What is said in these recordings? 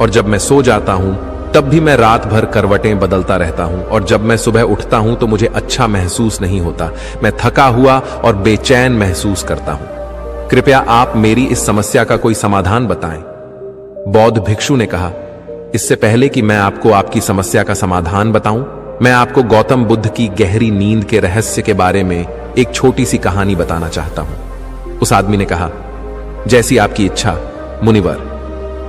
और जब मैं सो जाता हूं तब भी मैं रात भर करवटें बदलता रहता हूं, और जब मैं सुबह उठता हूं तो मुझे अच्छा महसूस नहीं होता। मैं थका हुआ और बेचैन महसूस करता हूं। कृपया आप मेरी इस समस्या का कोई समाधान बताएं। बौद्ध भिक्षु ने कहा, इससे पहले कि मैं आपको आपकी समस्या का समाधान बताऊं, मैं आपको गौतम बुद्ध की गहरी नींद के रहस्य के बारे में एक छोटी सी कहानी बताना चाहता हूं। उस आदमी ने कहा, जैसी आपकी इच्छा मुनिवर।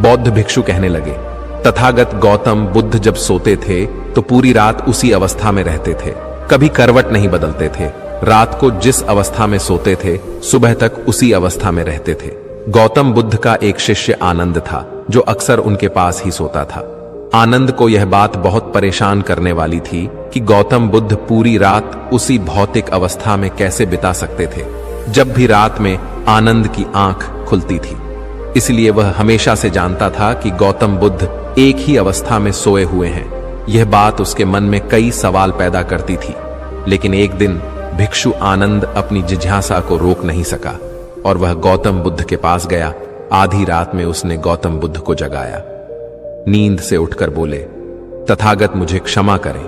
बौद्ध भिक्षु कहने लगे, तथागत गौतम बुद्ध जब सोते थे तो पूरी रात उसी अवस्था में रहते थे, कभी करवट नहीं बदलते थे। रात को जिस अवस्था में सोते थे सुबह तक उसी अवस्था में रहते थे। गौतम बुद्ध का एक शिष्य आनंद था जो अक्सर उनके पास ही सोता था। आनंद को यह बात बहुत परेशान करने वाली थी कि गौतम बुद्ध पूरी रात उसी भौतिक अवस्था में कैसे बिता सकते थे जब भी रात में आनंद की आंख खुलती थी। इसलिए वह हमेशा से जानता था कि गौतम बुद्ध एक ही अवस्था में सोए हुए हैं। यह बात उसके मन में कई सवाल पैदा करती थी, लेकिन एक दिन भिक्षु आनंद अपनी जिज्ञासा को रोक नहीं सका और वह गौतम बुद्ध के पास गया। आधी रात में उसने गौतम बुद्ध को जगाया। नींद से उठकर बोले, तथागत मुझे क्षमा करें,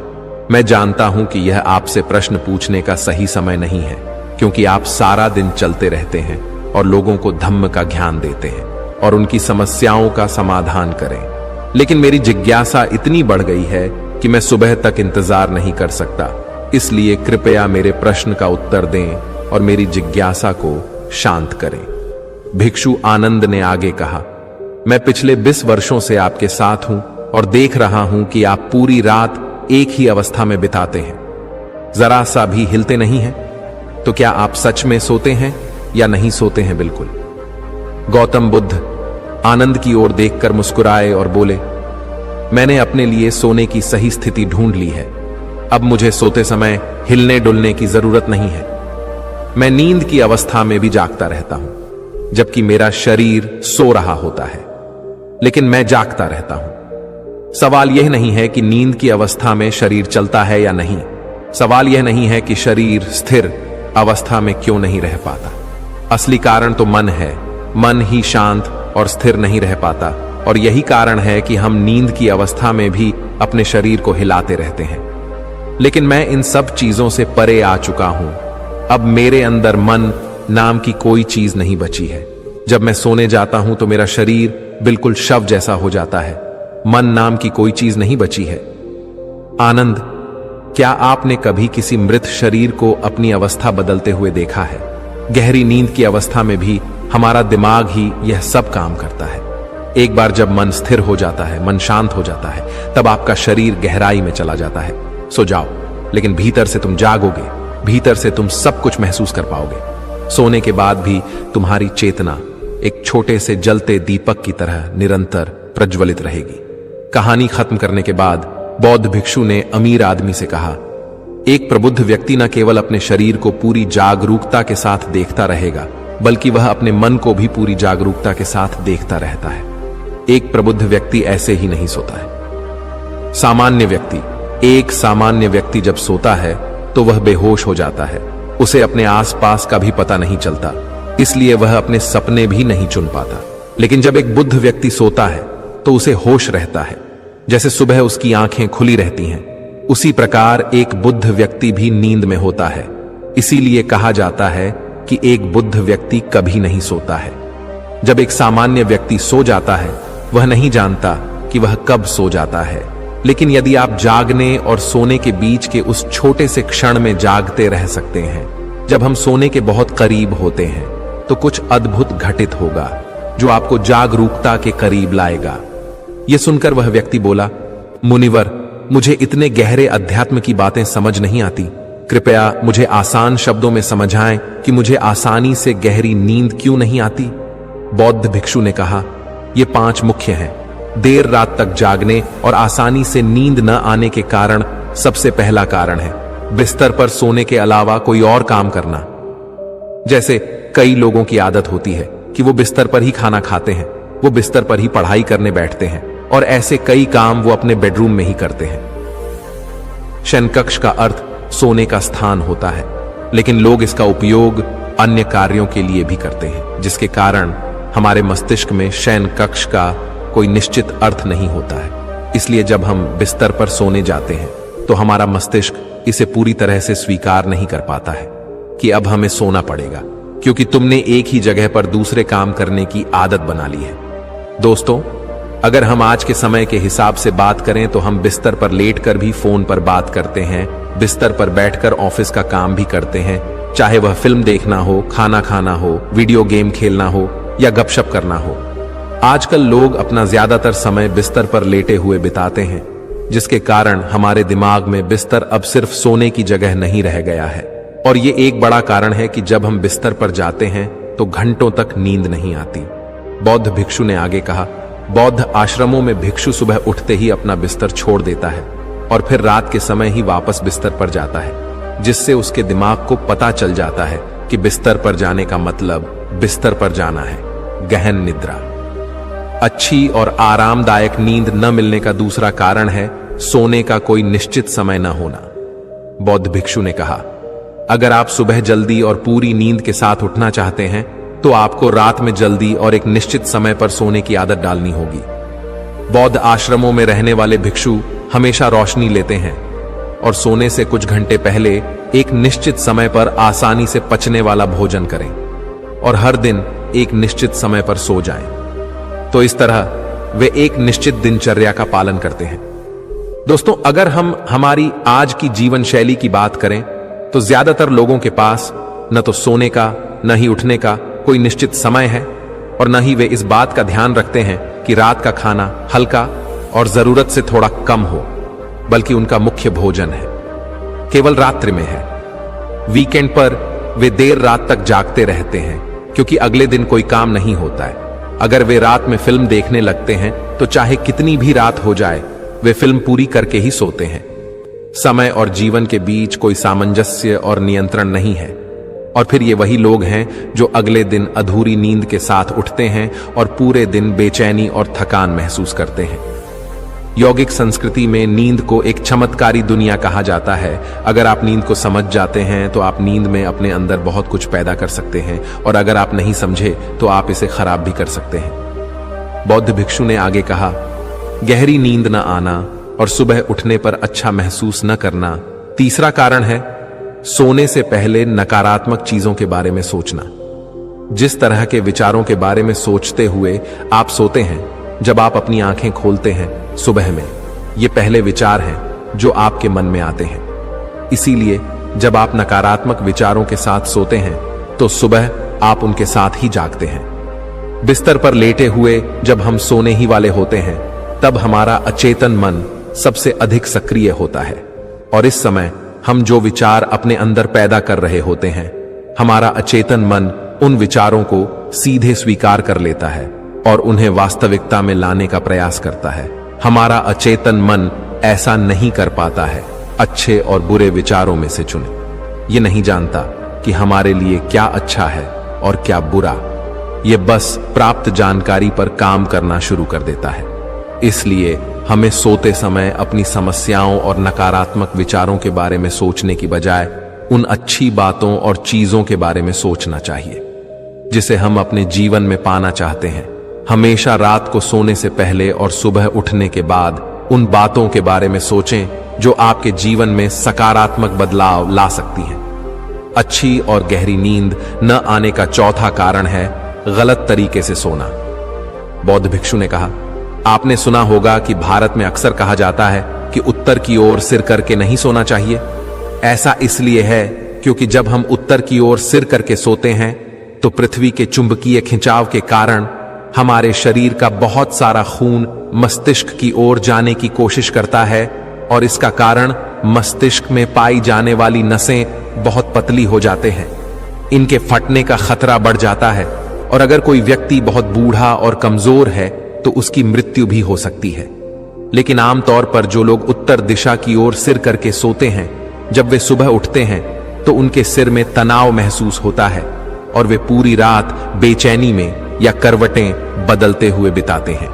मैं जानता हूं कि यह आपसे प्रश्न पूछने का सही समय नहीं है, क्योंकि आप सारा दिन चलते रहते हैं और लोगों को धम्म का ज्ञान देते हैं और उनकी समस्याओं का समाधान करें। लेकिन मेरी जिज्ञासा इतनी बढ़ गई है कि मैं सुबह तक इंतजार नहीं कर सकता, इसलिए कृपया मेरे प्रश्न का उत्तर दें और मेरी जिज्ञासा को शांत करें। भिक्षु आनंद ने आगे कहा, मैं पिछले 20 वर्षों से आपके साथ हूं और देख रहा हूं कि आप पूरी रात एक ही अवस्था में बिताते हैं, जरा सा भी हिलते नहीं हैं। तो क्या आप सच में सोते हैं या नहीं सोते हैं? बिल्कुल। गौतम बुद्ध आनंद की ओर देखकर मुस्कुराए और बोले, मैंने अपने लिए सोने की सही स्थिति ढूंढ ली है। अब मुझे सोते समय हिलने डुलने की जरूरत नहीं है। मैं नींद की अवस्था में भी जागता रहता हूं, जबकि मेरा शरीर सो रहा होता है, लेकिन मैं जागता रहता हूं। सवाल यह नहीं है कि नींद की अवस्था में शरीर चलता है या नहीं। सवाल यह नहीं है कि शरीर स्थिर अवस्था में क्यों नहीं रह पाता। असली कारण तो मन है। मन ही शांत और स्थिर नहीं रह पाता, और यही कारण है कि हम नींद की अवस्था में भी अपने शरीर को हिलाते रहते हैं। लेकिन मैं इन सब चीजों से परे आ चुका हूं। अब मेरे अंदर मन नाम की कोई चीज नहीं बची है। जब मैं सोने जाता हूं तो मेरा शरीर बिल्कुल शव जैसा हो जाता है। मन नाम की कोई चीज नहीं बची है। आनंद, क्या आपने कभी किसी मृत शरीर को अपनी अवस्था बदलते हुए देखा है? गहरी नींद की अवस्था में भी हमारा दिमाग ही यह सब काम करता है। एक बार जब मन स्थिर हो जाता है, मन शांत हो जाता है, तब आपका शरीर गहराई में चला जाता है। सो जाओ, लेकिन भीतर से तुम जागोगे, भीतर से तुम सब कुछ महसूस कर पाओगे। सोने के बाद भी तुम्हारी चेतना एक छोटे से जलते दीपक की तरह निरंतर प्रज्वलित रहेगी। कहानी खत्म करने के बाद बौद्ध भिक्षु ने अमीर आदमी से कहा, एक प्रबुद्ध व्यक्ति न केवल अपने शरीर को पूरी जागरूकता के साथ देखता रहेगा, बल्कि वह अपने मन को भी पूरी जागरूकता के साथ देखता रहता है। एक प्रबुद्ध व्यक्ति ऐसे ही नहीं सोता है। एक सामान्य व्यक्ति जब सोता है तो वह बेहोश हो जाता है। उसे अपने आसपास का भी पता नहीं चलता, इसलिए वह अपने सपने भी नहीं चुन पाता। लेकिन जब एक बुद्ध व्यक्ति सोता है तो उसे होश रहता है। जैसे सुबह उसकी आंखें खुली रहती हैं, उसी प्रकार एक बुद्ध व्यक्ति भी नींद में होता है। इसीलिए कहा जाता है कि एक बुद्ध व्यक्ति कभी नहीं सोता है। जब एक सामान्य व्यक्ति सो जाता है, वह नहीं जानता कि वह कब सो जाता है। लेकिन यदि आप जागने और सोने के बीच के उस छोटे से क्षण में जागते रह सकते हैं, जब हम सोने के बहुत करीब होते हैं, तो कुछ अद्भुत घटित होगा जो आपको जागरूकता के करीब लाएगा। यह सुनकर वह व्यक्ति बोला, मुनिवर, मुझे इतने गहरे अध्यात्म की बातें समझ नहीं आती। कृपया मुझे आसान शब्दों में समझाएं कि मुझे आसानी से गहरी नींद क्यों नहीं आती। बौद्ध भिक्षु ने कहा, ये 5 मुख्य हैं। देर रात तक जागने और आसानी से नींद न आने के कारण सबसे पहला कारण है बिस्तर पर सोने के अलावा कोई और काम करना। जैसे कई लोगों की आदत होती है कि वो बिस्तर पर ही खाना खाते हैं, वो बिस्तर पर ही पढ़ाई करने बैठते हैं, और ऐसे कई काम वो अपने बेडरूम में ही करते हैं। शयनकक्ष का अर्थ सोने का स्थान होता है, लेकिन लोग इसका उपयोग अन्य कार्यों के लिए भी करते हैं, जिसके कारण हमारे मस्तिष्क में शयनकक्ष का कोई निश्चित अर्थ नहीं होता है। इसलिए जब हम बिस्तर पर सोने जाते हैं तो हमारा मस्तिष्क इसे पूरी तरह से स्वीकार नहीं कर पाता है कि अब हमें सोना पड़ेगा, क्योंकि तुमने एक ही जगह पर दूसरे काम करने की आदत बना ली है। दोस्तों, अगर हम आज के समय के हिसाब से बात करें तो हम बिस्तर पर लेटकर भी फोन पर बात करते हैं, बिस्तर पर बैठकर ऑफिस का काम भी करते हैं, चाहे वह फिल्म देखना हो, खाना खाना हो, वीडियो गेम खेलना हो या गपशप करना हो। आजकल लोग अपना ज्यादातर समय बिस्तर पर लेटे हुए बिताते हैं, जिसके कारण हमारे दिमाग में बिस्तर अब सिर्फ सोने की जगह नहीं रह गया है। और ये एक बड़ा कारण है कि जब हम बिस्तर पर जाते हैं तो घंटों तक नींद नहीं आती। बौद्ध भिक्षु ने आगे कहा, बौद्ध आश्रमों में भिक्षु सुबह उठते ही अपना बिस्तर छोड़ देता है और फिर रात के समय ही वापस बिस्तर पर जाता है, जिससे उसके दिमाग को पता चल जाता है कि बिस्तर पर जाने का मतलब बिस्तर पर जाना है, गहन निद्रा। अच्छी और आरामदायक नींद न मिलने का दूसरा कारण है सोने का कोई निश्चित समय न होना। बौद्ध भिक्षु ने कहा, अगर आप सुबह जल्दी और पूरी नींद के साथ उठना चाहते हैं तो आपको रात में जल्दी और एक निश्चित समय पर सोने की आदत डालनी होगी। बौद्ध आश्रमों में रहने वाले भिक्षु हमेशा रोशनी लेते हैं और सोने से कुछ घंटे पहले एक निश्चित समय पर आसानी से पचने वाला भोजन करें और हर दिन एक निश्चित समय पर सो जाएं। तो इस तरह वे एक निश्चित दिनचर्या का पालन करते हैं। दोस्तों, अगर हम हमारी आज की जीवन शैली की बात करें तो ज्यादातर लोगों के पास न तो सोने का न ही उठने का कोई निश्चित समय है और न ही वे इस बात का ध्यान रखते हैं कि रात का खाना हल्का और जरूरत से थोड़ा कम हो, बल्कि उनका मुख्य भोजन है केवल रात्रि में है। वीकेंड पर वे देर रात तक जागते रहते हैं क्योंकि अगले दिन कोई काम नहीं होता है। अगर वे रात में फिल्म देखने लगते हैं तो चाहे कितनी भी रात हो जाए वे फिल्म पूरी करके ही सोते हैं। समय और जीवन के बीच कोई सामंजस्य और नियंत्रण नहीं है और फिर ये वही लोग हैं जो अगले दिन अधूरी नींद के साथ उठते हैं और पूरे दिन बेचैनी और थकान महसूस करते हैं। यौगिक संस्कृति में नींद को एक चमत्कारी दुनिया कहा जाता है। अगर आप नींद को समझ जाते हैं तो आप नींद में अपने अंदर बहुत कुछ पैदा कर सकते हैं और अगर आप नहीं समझे तो आप इसे खराब भी कर सकते हैं। बौद्ध भिक्षु ने आगे कहा, गहरी नींद न आना और सुबह उठने पर अच्छा महसूस न करना तीसरा कारण है सोने से पहले नकारात्मक चीजों के बारे में सोचना। जिस तरह के विचारों के बारे में सोचते हुए आप सोते हैं, जब आप अपनी आंखें खोलते हैं सुबह में, ये पहले विचार हैं जो आपके मन में आते हैं। इसीलिए जब आप नकारात्मक विचारों के साथ सोते हैं तो सुबह आप उनके साथ ही जागते हैं। बिस्तर पर लेटे हुए जब हम सोने ही वाले होते हैं तब हमारा अचेतन मन सबसे अधिक सक्रिय होता है और इस समय हम जो विचार अपने अंदर पैदा कर रहे होते हैं, हमारा अचेतन मन उन विचारों को सीधे स्वीकार कर लेता है और उन्हें वास्तविकता में लाने का प्रयास करता है। हमारा अचेतन मन ऐसा नहीं कर पाता है अच्छे और बुरे विचारों में से चुने। ये नहीं जानता कि हमारे लिए क्या अच्छा है और क्या बुरा। ये बस प्राप्त जानकारी पर काम करना शुरू कर देता है। इसलिए हमें सोते समय अपनी समस्याओं और नकारात्मक विचारों के बारे में सोचने की बजाय उन अच्छी बातों और चीजों के बारे में सोचना चाहिए जिसे हम अपने जीवन में पाना चाहते हैं। हमेशा रात को सोने से पहले और सुबह उठने के बाद उन बातों के बारे में सोचें जो आपके जीवन में सकारात्मक बदलाव ला सकती हैं। अच्छी और गहरी नींद न आने का चौथा कारण है गलत तरीके से सोना। बौद्ध भिक्षु ने कहा, आपने सुना होगा कि भारत में अक्सर कहा जाता है कि उत्तर की ओर सिर करके नहीं सोना चाहिए। ऐसा इसलिए है क्योंकि जब हम उत्तर की ओर सिर करके सोते हैं तो पृथ्वी के चुंबकीय खिंचाव के कारण हमारे शरीर का बहुत सारा खून मस्तिष्क की ओर जाने की कोशिश करता है और इसका कारण मस्तिष्क में पाई जाने वाली नसें बहुत पतली हो जाते हैं। इनके फटने का खतरा बढ़ जाता है और अगर कोई व्यक्ति बहुत बूढ़ा और कमजोर है तो उसकी मृत्यु भी हो सकती है। लेकिन आमतौर पर जो लोग उत्तर दिशा की ओर सिर करके सोते हैं, जब वे सुबह उठते हैं तो उनके सिर में तनाव महसूस होता है और वे पूरी रात बेचैनी में या करवटें बदलते हुए बिताते हैं।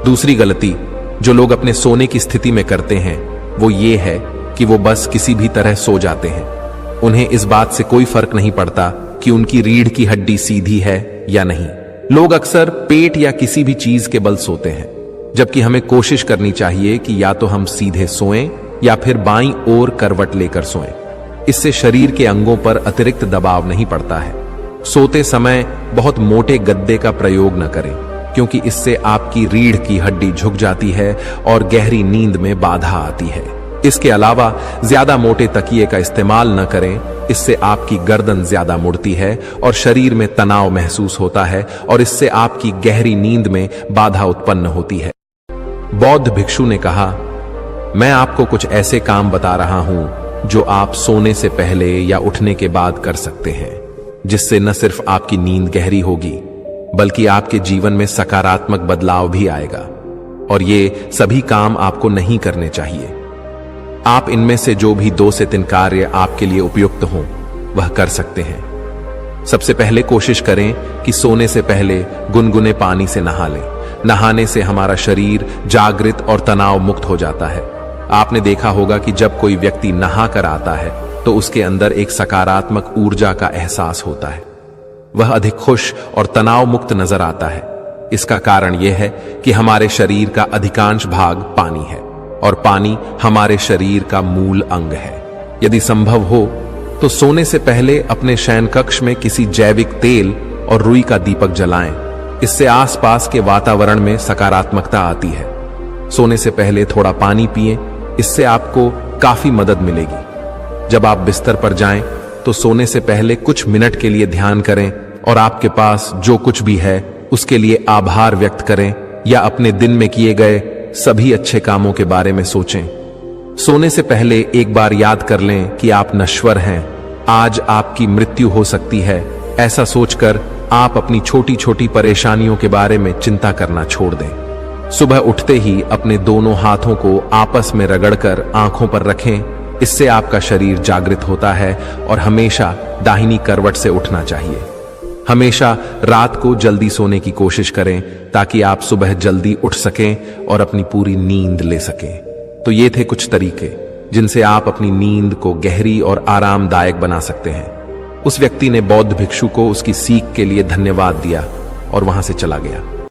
दूसरी गलती जो लोग अपने सोने की स्थिति में करते हैं वो ये है कि वो बस किसी भी तरह सो जाते हैं। उन्हें इस बात से कोई फर्क नहीं पड़ता कि उनकी रीढ़ की हड्डी सीधी है या नहीं। लोग अक्सर पेट या किसी भी चीज के बल सोते हैं, जबकि हमें कोशिश करनी चाहिए कि या तो हम सीधे सोएं या फिर बाईं ओर करवट लेकर सोएं। इससे शरीर के अंगों पर अतिरिक्त दबाव नहीं पड़ता है। सोते समय बहुत मोटे गद्दे का प्रयोग न करें, क्योंकि इससे आपकी रीढ़ की हड्डी झुक जाती है और गहरी नींद में बाधा आती है। इसके अलावा ज्यादा मोटे तकिए का इस्तेमाल न करें, इससे आपकी गर्दन ज्यादा मुड़ती है और शरीर में तनाव महसूस होता है और इससे आपकी गहरी नींद में बाधा उत्पन्न होती है। बौद्ध भिक्षु ने कहा, मैं आपको कुछ ऐसे काम बता रहा हूं जो आप सोने से पहले या उठने के बाद कर सकते हैं, जिससे न सिर्फ आपकी नींद गहरी होगी बल्कि आपके जीवन में सकारात्मक बदलाव भी आएगा। और ये सभी काम आपको नहीं करने चाहिए। आप इनमें से जो भी 2 से 3 कार्य आपके लिए उपयुक्त हों वह कर सकते हैं। सबसे पहले कोशिश करें कि सोने से पहले गुनगुने पानी से नहा लें। नहाने से हमारा शरीर जागृत और तनाव मुक्त हो जाता है। आपने देखा होगा कि जब कोई व्यक्ति नहा कर आता है तो उसके अंदर एक सकारात्मक ऊर्जा का एहसास होता है। वह अधिक खुश और तनाव मुक्त नजर आता है। इसका कारण यह है कि हमारे शरीर का अधिकांश भाग पानी है और पानी हमारे शरीर का मूल अंग है। यदि संभव हो तो सोने से पहले अपने शयन कक्ष में किसी जैविक तेल और रुई का दीपक जलाएं। इससे आसपास के वातावरण में सकारात्मकता आती है। सोने से पहले थोड़ा पानी पिएं, इससे आपको काफी मदद मिलेगी। जब आप बिस्तर पर जाएं तो सोने से पहले कुछ मिनट के लिए ध्यान करें और आपके पास जो कुछ भी है उसके लिए आभार व्यक्त करें या अपने दिन में किए गए सभी अच्छे कामों के बारे में सोचें। सोने से पहले एक बार याद कर लें कि आप नश्वर हैं, आज आपकी मृत्यु हो सकती है। ऐसा सोचकर आप अपनी छोटी छोटी परेशानियों के बारे में चिंता करना छोड़ दें। सुबह उठते ही अपने दोनों हाथों को आपस में रगड़कर आंखों पर रखें। इससे आपका शरीर जागृत होता है और हमेशा दाहिनी करवट से उठना चाहिए। हमेशा रात को जल्दी सोने की कोशिश करें ताकि आप सुबह जल्दी उठ सकें और अपनी पूरी नींद ले सकें। तो ये थे कुछ तरीके जिनसे आप अपनी नींद को गहरी और आरामदायक बना सकते हैं। उस व्यक्ति ने बौद्ध भिक्षु को उसकी सीख के लिए धन्यवाद दिया और वहां से चला गया।